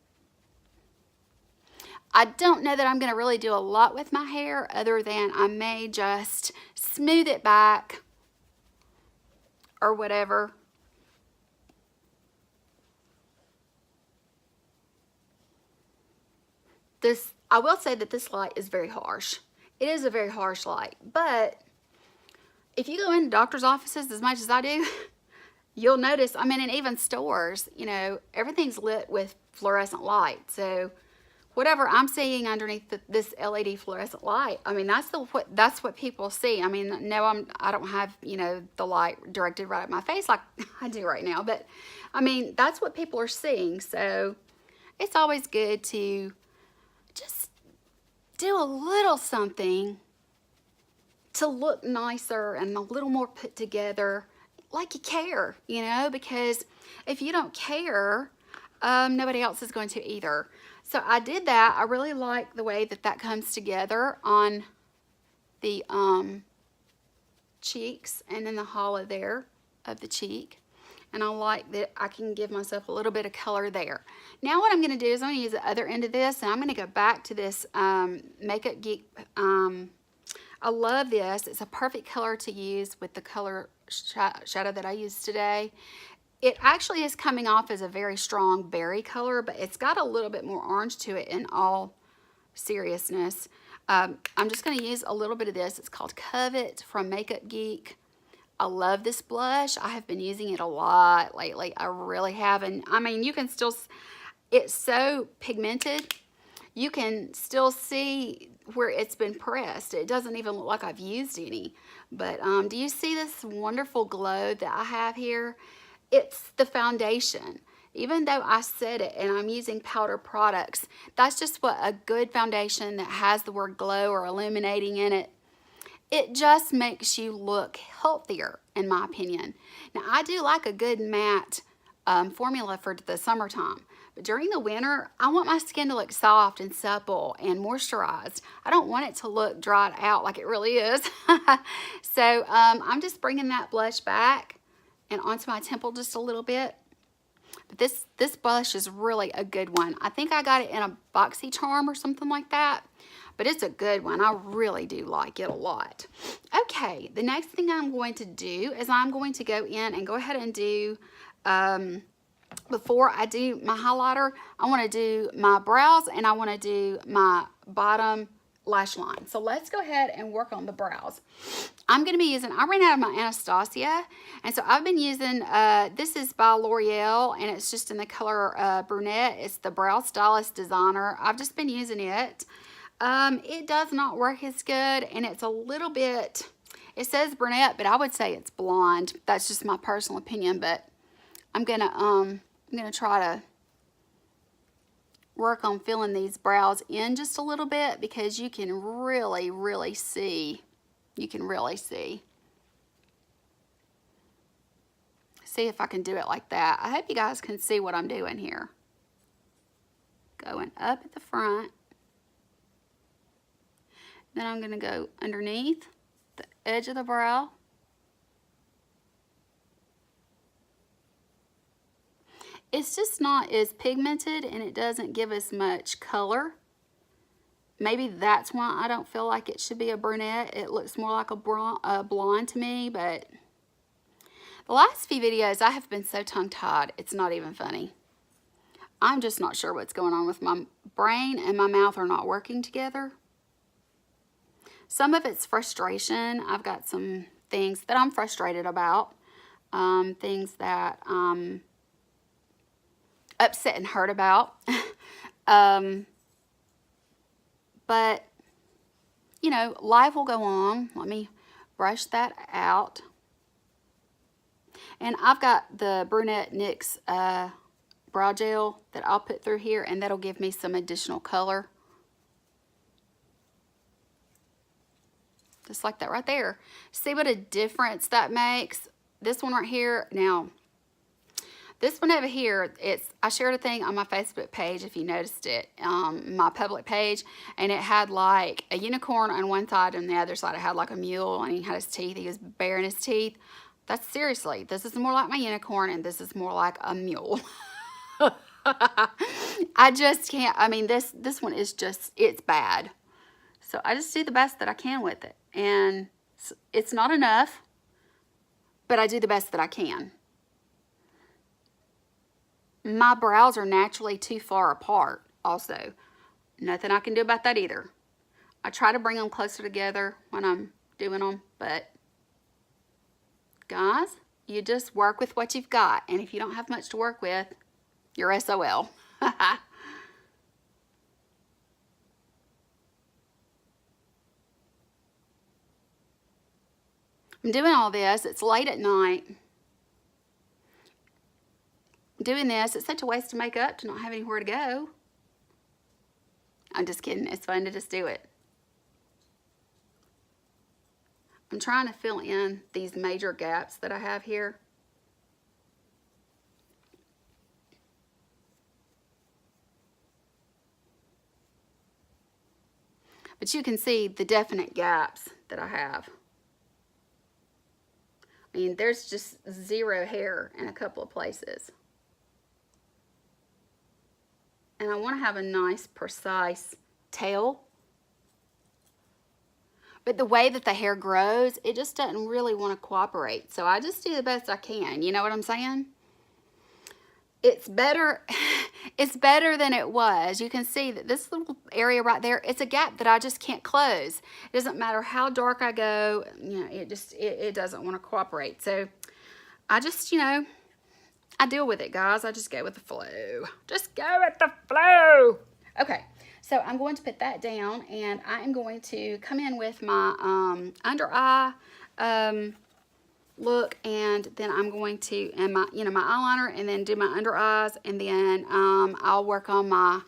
I don't know that I'm going to really do a lot with my hair other than I may just smooth it back or whatever. I will say that this light is very harsh. It is a very harsh light, but if you go into doctor's offices as much as I do, you'll notice, I mean, and even stores, you know, everything's lit with fluorescent light. So whatever I'm seeing underneath this LED fluorescent light, I mean, that's what people see. I mean, no, I don't have, you know, the light directed right at my face like I do right now, but I mean, that's what people are seeing. So it's always good to just do a little something to look nicer and a little more put together, like you care, you know, because if you don't care, nobody else is going to either. So I did that. I really like the way that that comes together on the cheeks and in the hollow there of the cheek. And I like that I can give myself a little bit of color there. Now what I'm going to do is I'm going to use the other end of this, and I'm going to go back to this Makeup Geek. I love this. It's a perfect color to use with the color shadow that I used today. It actually is coming off as a very strong berry color, but it's got a little bit more orange to it in all seriousness. I'm just going to use a little bit of this. It's called Covet from Makeup Geek. I love this blush. I have been using it a lot lately. I really have. And I mean, you can still, it's so pigmented. You can still see where it's been pressed. It doesn't even look like I've used any. But do you see this wonderful glow that I have here? It's the foundation. Even though I said it and I'm using powder products, that's just what a good foundation that has the word glow or illuminating in it, it just makes you look healthier, in my opinion. Now, I do like a good matte formula for the summertime. But during the winter, I want my skin to look soft and supple and moisturized. I don't want it to look dried out like it really is. So I'm just bringing that blush back and onto my temple just a little bit. But this blush is really a good one. I think I got it in a BoxyCharm or something like that. But it's a good one. I really do like it a lot. Okay, the next thing I'm going to do is I'm going to go in and go ahead and do, before I do my highlighter, I want to do my brows and I want to do my bottom lash line. So let's go ahead and work on the brows. I'm going to be using, I ran out of my Anastasia, and so I've been using, this is by L'Oreal, and it's just in the color brunette. It's the Brow Stylist Designer. I've just been using it. It does not work as good, and it's a little bit, it says brunette, but I would say it's blonde. That's just my personal opinion, but I'm gonna try to work on filling these brows in just a little bit because you can really see. You can really see. See if I can do it like that. I hope you guys can see what I'm doing here. Going up at the front. Then I'm going to go underneath the edge of the brow. It's just not as pigmented and it doesn't give as much color. Maybe that's why I don't feel like it should be a brunette. It looks more like a blonde to me, but the last few videos I have been so tongue-tied, it's not even funny. I'm just not sure what's going on with my brain and my mouth are not working together. Some of it's frustration. I've got some things that I'm frustrated about. Things that I'm upset and hurt about. But, you know, life will go on. Let me brush that out. And I've got the Brunette NYX brow gel that I'll put through here, and that'll give me some additional color. Just like that right there. See what a difference that makes? This one right here. Now, this one over here, I shared a thing on my Facebook page, if you noticed it, my public page, and it had like a unicorn on one side, and the other side it had like a mule, and he had his teeth. He was baring his teeth. That's seriously, this is more like my unicorn, and this is more like a mule. I just can't, I mean, this one is just, it's bad. So I just do the best that I can with it. And it's not enough, but I do the best that I can. My brows are naturally too far apart also. Nothing I can do about that either. I try to bring them closer together when I'm doing them, but guys, you just work with what you've got. And if you don't have much to work with, you're SOL. I'm doing all this. It's late at night. Doing this, it's such a waste of makeup to not have anywhere to go. I'm just kidding. It's fun to just do it. I'm trying to fill in these major gaps that I have here. But you can see the definite gaps that I have. I mean, there's just zero hair in a couple of places. And I want to have a nice, precise tail. But the way that the hair grows, it just doesn't really want to cooperate. So I just do the best I can. You know what I'm saying? It's better, it's better than it was. You can see that this little area right there, it's a gap that I just can't close. It doesn't matter how dark I go, you know, it doesn't want to cooperate. So I just, you know, I deal with it, guys. I just go with the flow. Just go with the flow. Okay, so I'm going to put that down, and I am going to come in with my under eye look, and then I'm going to, and my, you know, my eyeliner, and then do my under eyes, and then I'll work on my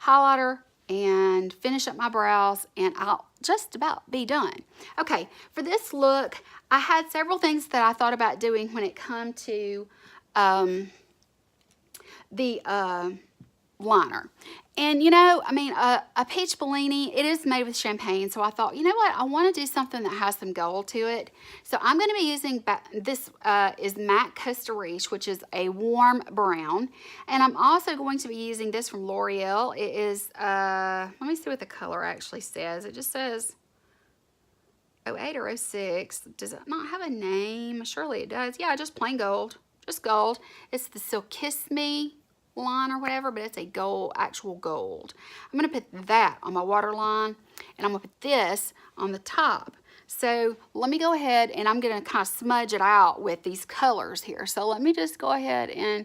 highlighter and finish up my brows, and I'll just about be done. Okay, for this look, I had several things that I thought about doing when it come to the liner. And you know, I mean, a peach Bellini, it is made with champagne, so I thought, you know what, I want to do something that has some gold to it. So I'm going to be using, this is Matte Costa Riche, which is a warm brown. And I'm also going to be using this from L'Oreal. It is, let me see what the color actually says. It just says 08 or 06. Does it not have a name? Surely it does. Yeah, just plain gold. Just gold. It's the So Kiss Me line or whatever, but it's a gold, actual gold. I'm going to put that on my waterline, and I'm going to put this on the top. So let me go ahead, and I'm going to kind of smudge it out with these colors here. So let me just go ahead, and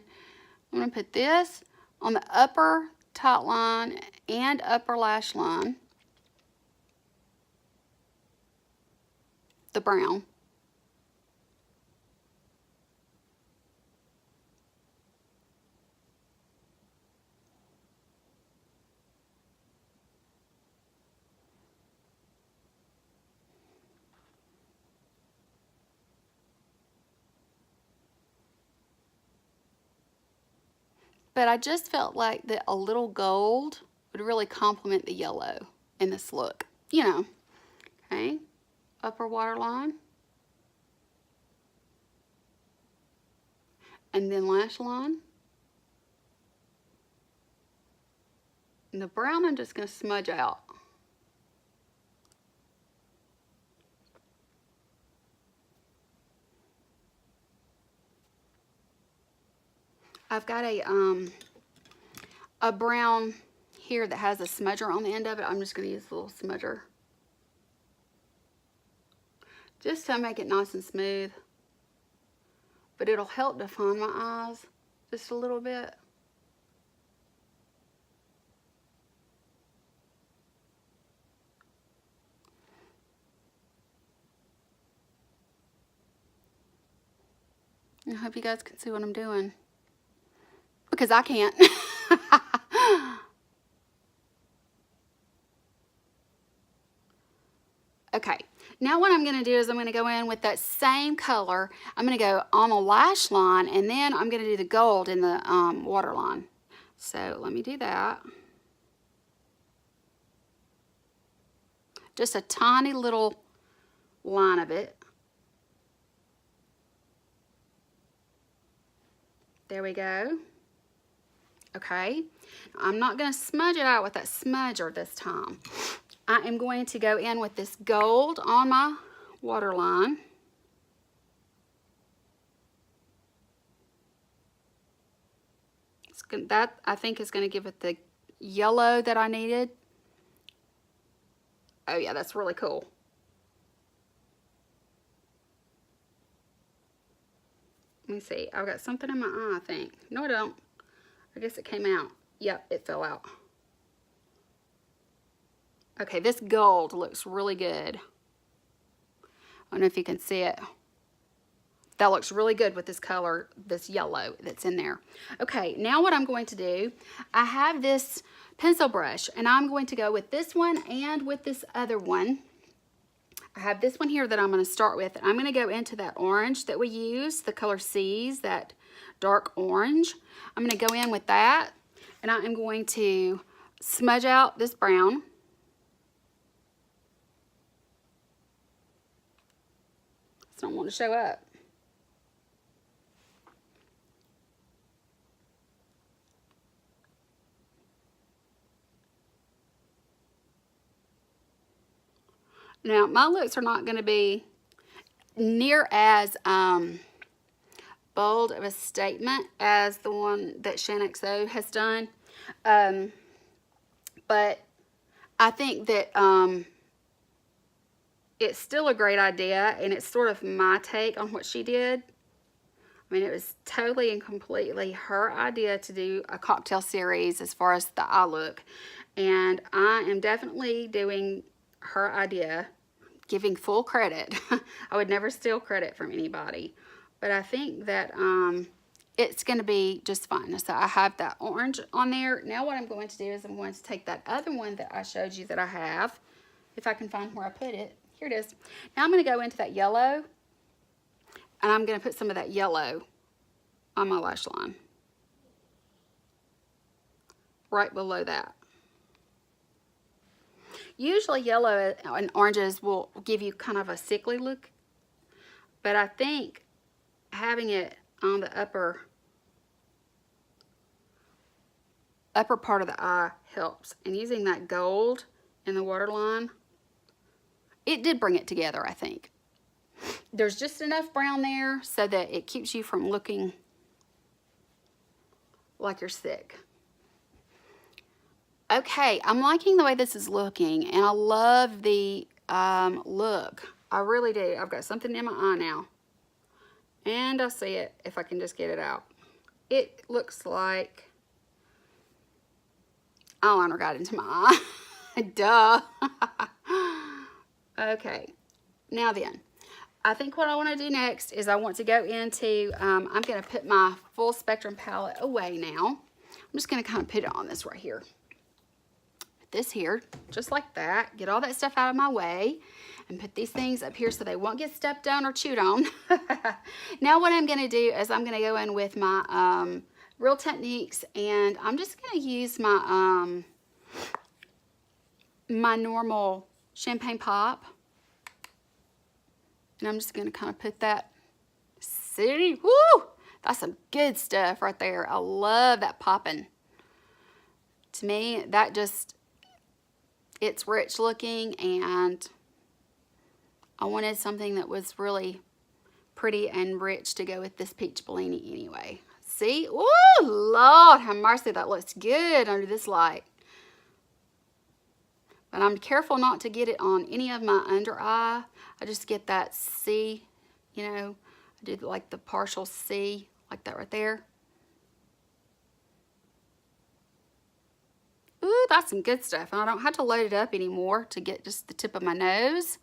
I'm going to put this on the upper top line and upper lash line, the brown. But I just felt like that a little gold would really complement the yellow in this look. You know, okay, upper waterline. And then lash line. And the brown I'm just going to smudge out. I've got a brown here that has a smudger on the end of it. I'm just going to use a little smudger just to make it nice and smooth. But it'll help define my eyes just a little bit. I hope you guys can see what I'm doing, because I can't. Okay, now what I'm going to do is I'm going to go in with that same color. I'm going to go on the lash line, and then I'm going to do the gold in the waterline. So let me do that. Just a tiny little line of it. There we go. Okay, I'm not going to smudge it out with that smudger this time. I am going to go in with this gold on my waterline. That I think is going to give it the yellow that I needed. Oh yeah, that's really cool. Let me see. I've got something in my eye, I think. No, I don't. I guess it came out. Yep, it fell out. Okay, this gold looks really good. I don't know if you can see it. That looks really good with this color, this yellow that's in there. Okay, now what I'm going to do, I have this pencil brush, and I'm going to go with this one and with this other one. I have this one here that I'm going to start with. I'm going to go into that orange that we use, the color C's, that dark orange. I'm going to go in with that, and I am going to smudge out this brown. It's not wanting to show up. Now, my looks are not going to be near as bold of a statement as the one that Shaaanxo has done. But I think that it's still a great idea, and it's sort of my take on what she did. I mean, it was totally and completely her idea to do a cocktail series as far as the eye look. And I am definitely doing her idea, giving full credit. I would never steal credit from anybody. But I think that it's going to be just fine. So I have that orange on there. Now what I'm going to do is I'm going to take that other one that I showed you that I have, if I can find where I put it. Here it is. Now I'm going to go into that yellow, and I'm going to put some of that yellow on my lash line. Right below that. Usually yellow and oranges will give you kind of a sickly look, but I think having it on the upper part of the eye helps. And using that gold in the waterline, it did bring it together, I think. There's just enough brown there so that it keeps you from looking like you're sick. Okay, I'm liking the way this is looking, and I love the look. I really do. I've got something in my eye now, and I see it if I can just get it out. It looks like eyeliner got into my eye. Duh. Okay, now then, I think what I want to do next is I want to go into, I'm going to put my full spectrum palette away now. I'm just going to kind of put it on this right here. This here, just like that. Get all that stuff out of my way and put these things up here so they won't get stepped on or chewed on. Now what I'm going to do is I'm going to go in with my Real Techniques, and I'm just going to use my my normal champagne pop, and I'm just going to kind of put that. See, woo, that's some good stuff right there. I love that popping. To me, that just, it's rich looking, and I wanted something that was really pretty and rich to go with this peach Bellini anyway. See? Ooh, Lord have mercy, that looks good under this light. But I'm careful not to get it on any of my under eye. I just get that C, you know, I do like the partial C, like that right there. Ooh, that's some good stuff. And I don't have to load it up anymore to get just the tip of my nose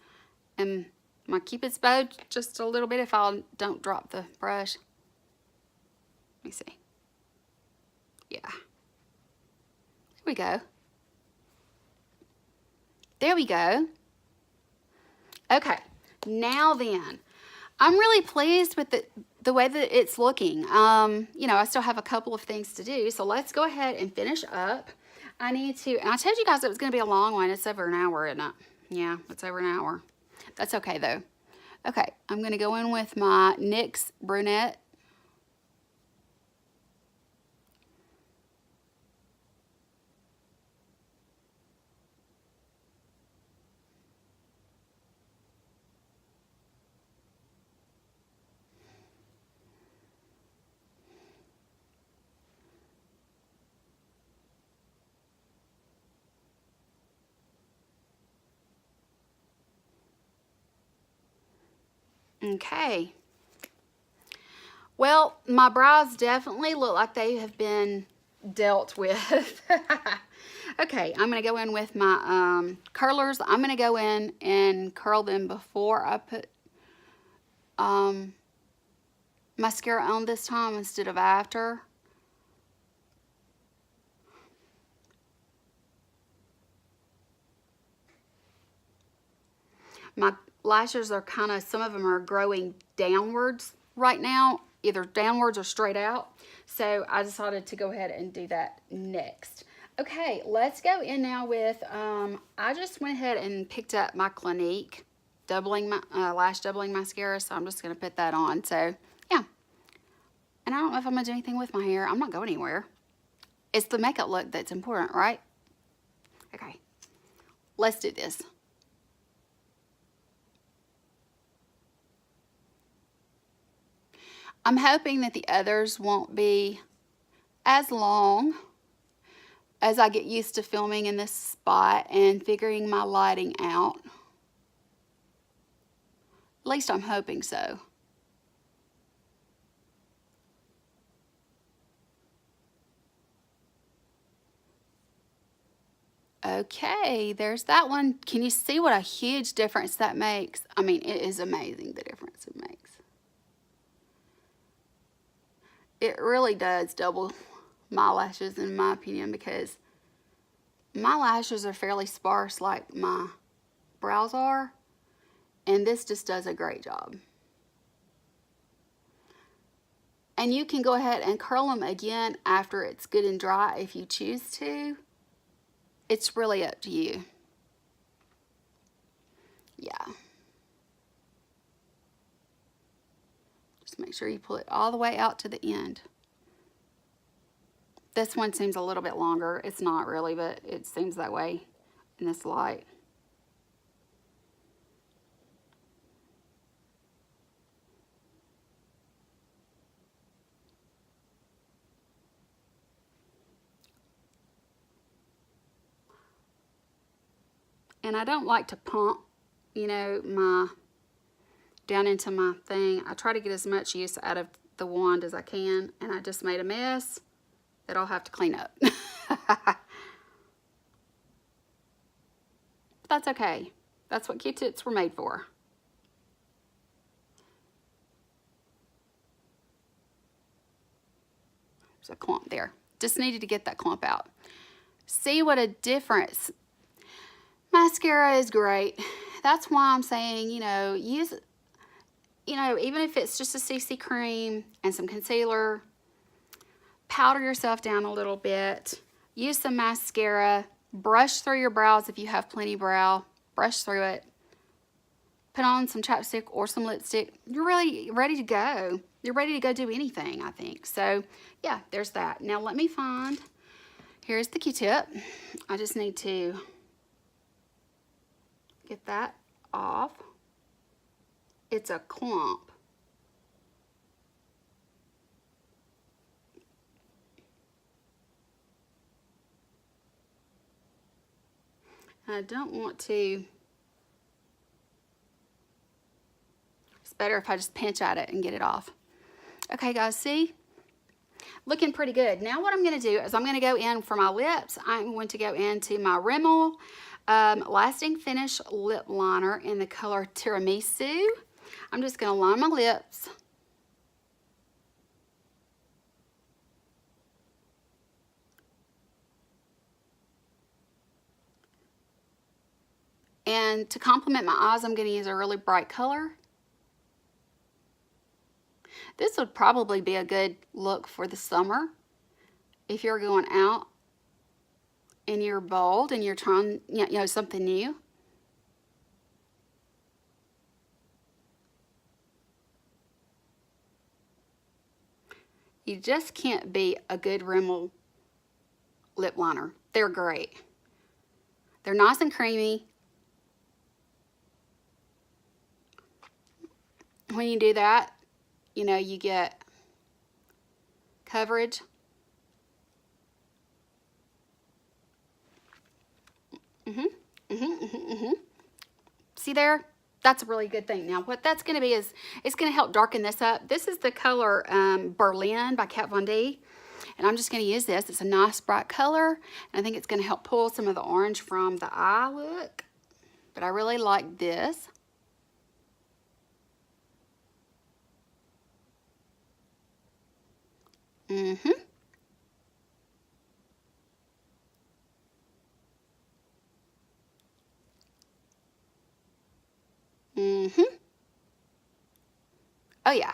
and my Cupid's bow just a little bit if I don't drop the brush. Let me see. Yeah. There we go. There we go. Okay, now then, I'm really pleased with the way that it's looking. You know, I still have a couple of things to do, so let's go ahead and finish up. I need to, and I told you guys it was going to be a long one. It's over an hour, isn't it? Yeah, it's over an hour. That's okay, though. Okay, I'm going to go in with my NYX Brunette. Okay. Well, my brows definitely look like they have been dealt with. Okay, I'm going to go in with my curlers. I'm going to go in and curl them before I put mascara on this time instead of after. My lashes are kind of, some of them are growing downwards right now, either downwards or straight out. So I decided to go ahead and do that next. Okay, let's go in now with, I just went ahead and picked up my Clinique lash doubling mascara, so I'm just going to put that on. So, yeah. And I don't know if I'm going to do anything with my hair. I'm not going anywhere. It's the makeup look that's important, right? Okay, let's do this. I'm hoping that the others won't be as long as I get used to filming in this spot and figuring my lighting out. At least I'm hoping so. Okay, there's that one. Can you see what a huge difference that makes? I mean, it is amazing the difference it makes. It really does double my lashes in my opinion, because my lashes are fairly sparse like my brows are, and this just does a great job. And you can go ahead and curl them again after it's good and dry if you choose to. It's really up to you. Yeah. Just make sure you pull it all the way out to the end. This one seems a little bit longer. It's not really, but it seems that way in this light. And I don't like to pump, you know, down into my thing. I try to get as much use out of the wand as I can, and I just made a mess that I'll have to clean up. But that's okay. That's what Q-tips were made for. There's a clump there. Just needed to get that clump out. See what a difference. Mascara is great. That's why I'm saying, you know, use, you know, even if it's just a CC cream and some concealer, powder yourself down a little bit, use some mascara, brush through your brows if you have plenty brow, brush through it, put on some chapstick or some lipstick. You're really ready to go. You're ready to go do anything, I think. So, yeah, there's that. Now, let me find, here's the Q-tip. I just need to get that off. It's a clump. I don't want to, it's better if I just pinch at it and get it off. Okay guys, see? Looking pretty good. Now what I'm going to do is I'm going to go in for my lips. I'm going to go into my Rimmel Lasting Finish Lip Liner in the color Tiramisu. I'm just going to line my lips. And to complement my eyes, I'm going to use a really bright color. This would probably be a good look for the summer if you're going out and you're bold and you're trying, you know, something new. You just can't beat a good Rimmel lip liner. They're great. They're nice and creamy. When you do that, you know, you get coverage. See there? That's a really good thing. Now, what that's going to be is, it's going to help darken this up. This is the color Berlin by Kat Von D. And I'm just going to use this. It's a nice bright color. And I think it's going to help pull some of the orange from the eye look. But I really like this. Oh yeah.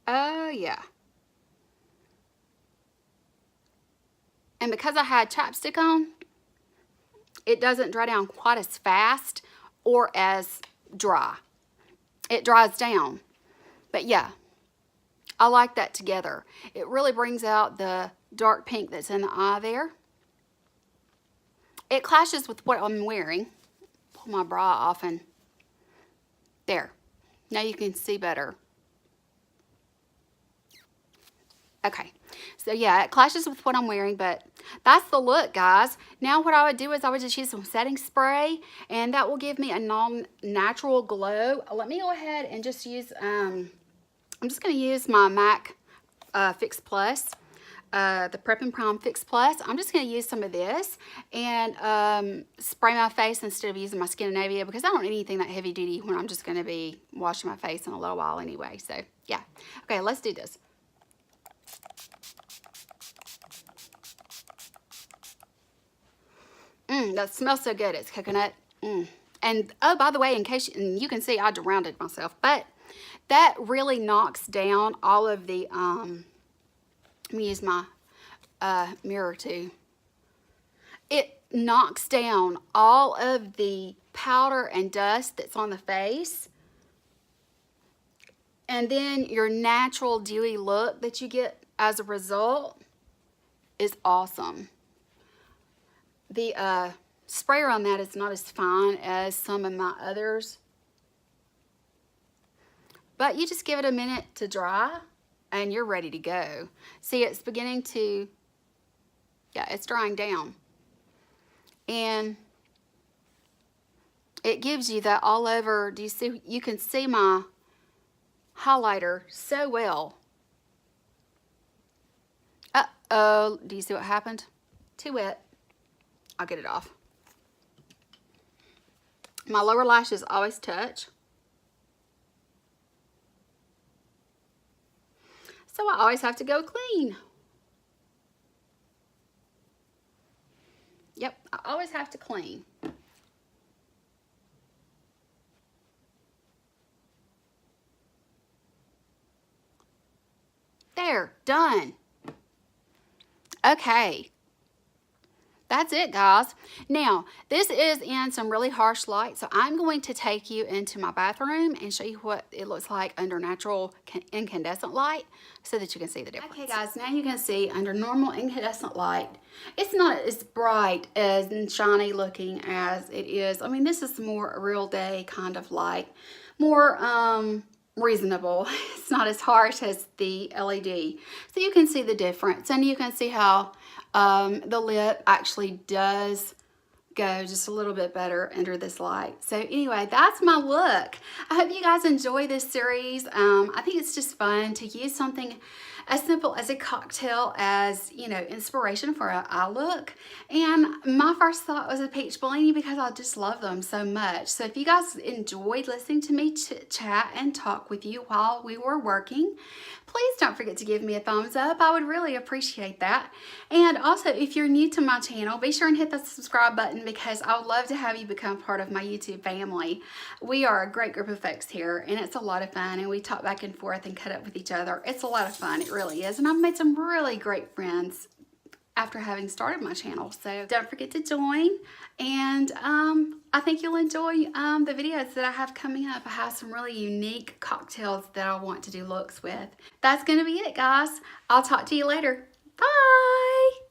Oh yeah. And because I had chapstick on, it doesn't dry down quite as fast or as dry. It dries down. But yeah, I like that together. It really brings out the dark pink that's in the eye there. It clashes with what I'm wearing. Pull my bra off and there. Now you can see better. Okay, so yeah, it clashes with what I'm wearing, but that's the look, guys. Now what I would do is I would just use some setting spray, and that will give me a non-natural glow. Let me go ahead and just use, I'm just going to use my MAC Fix Plus, the Prep and Prime Fix Plus. I'm just going to use some of this and spray my face instead of using my Scandinavia, because I don't need anything that heavy duty when I'm just going to be washing my face in a little while anyway. So yeah, okay, let's do this. That smells so good. It's coconut. And oh, by the way, in case you can see, I drowned myself, but that really knocks down all of the, let me use my mirror too. It knocks down all of the powder and dust that's on the face. And then your natural dewy look that you get as a result is awesome. The sprayer on that is not as fine as some of my others. But you just give it a minute to dry and you're ready to go. See, it's beginning to, yeah, it's drying down. And it gives you that all over. Do you see? You can see my highlighter so well. Uh-oh, do you see what happened? Too wet. I'll get it off. My lower lashes always touch. So I always have to go clean. Yep, I always have to clean. There, done. Okay. That's it, guys. Now, this is in some really harsh light, so I'm going to take you into my bathroom and show you what it looks like under natural incandescent light so that you can see the difference. Okay, guys, now you can see under normal incandescent light, it's not as bright and shiny looking as it is. I mean, this is more a real day kind of light, more reasonable. It's not as harsh as the LED. So you can see the difference, and you can see how the lip actually does go just a little bit better under this light. So anyway, that's my look. I hope you guys enjoy this series. I think it's just fun to use something as simple as a cocktail as, you know, inspiration for an eye look. And my first thought was a peach Bellini because I just love them so much. So if you guys enjoyed listening to me chat and talk with you while we were working, please don't forget to give me a thumbs up. I would really appreciate that. And also, if you're new to my channel, be sure and hit the subscribe button because I would love to have you become part of my YouTube family. We are a great group of folks here, and it's a lot of fun, and we talk back and forth and cut up with each other. It's a lot of fun. It really is. And I've made some really great friends after having started my channel. So don't forget to join, and I think you'll enjoy the videos that I have coming up. I have some really unique cocktails that I want to do looks with. That's going to be it, guys. I'll talk to you later. Bye!